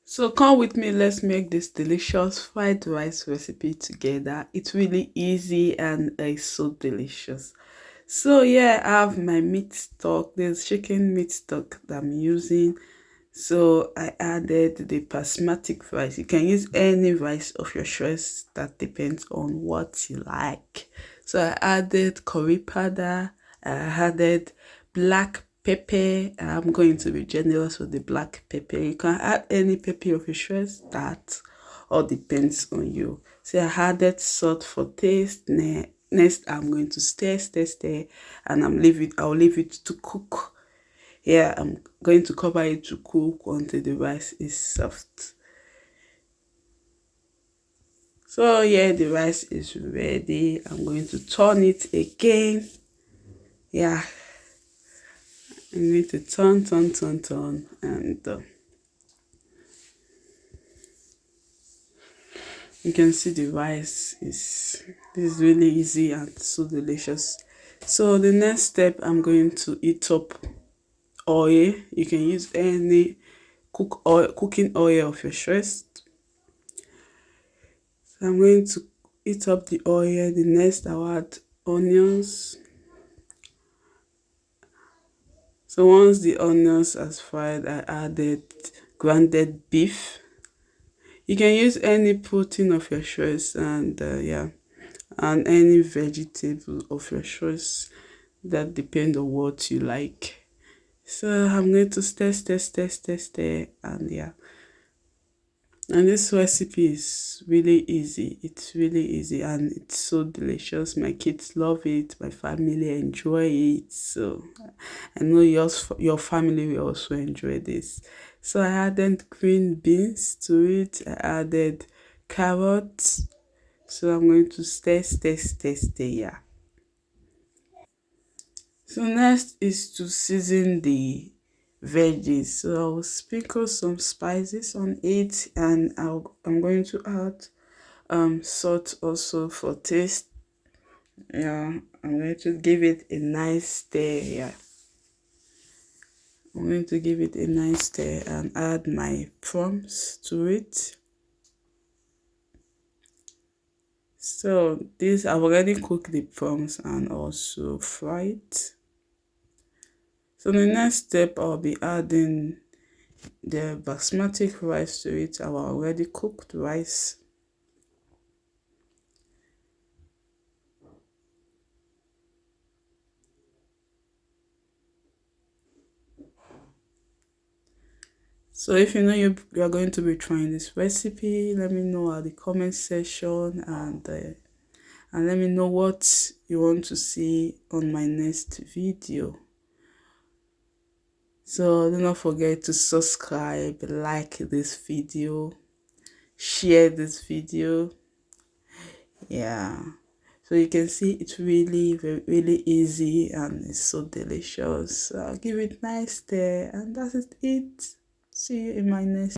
So come with me, let's make this delicious fried rice recipe together. It's really easy and it's so delicious. So yeah, I have my meat stock. There's chicken meat stock that I'm using. So I added the basmati rice. You can use any rice of your choice. That depends on what you like. So I added curry powder. I added black pepper. I'm going to be generous with the black pepper. You can add any pepper of your choice. That all depends on you. So I added salt for taste. Next, I'm going to stir, and I'll leave it to cook. Yeah, I'm going to cover it to cook until the rice is soft. So yeah, the rice is ready. I'm going to turn it again. Yeah, I'm going to turn, and you can see the rice is this is really easy and so delicious. So the next step, I'm going to heat up oil. You can use any cooking oil of your choice. So I'm going to heat up the oil. The next, I'll add onions. So once the onions has fried, I added grounded beef. You can use any protein of your choice, and yeah, and any vegetable of your choice. That depends on what you like. So I'm going to stir, and yeah. And this recipe is really easy. It's really easy and it's so delicious. My kids love it. My family enjoy it. So I know your family will also enjoy this. So I added green beans to it. I added carrots. So I'm going to stir. Yeah. So next is to season the veggies. So I'll sprinkle some spices on it, and I'm going to add salt also for taste. Yeah, I'm going to give it a nice stir. Yeah, I'm going to give it a nice stir and add my prawns to it. So this, I've already cooked the prawns and also fried. So the next step, I'll be adding the basmati rice to it, our already cooked rice. So if you know you are going to be trying this recipe, let me know at the comment section, and let me know what you want to see on my next video. So do not forget to subscribe, like this video, share this video. Yeah, so you can see it's really easy and it's so delicious. So I'll give it nice there, and that's it. See you in my next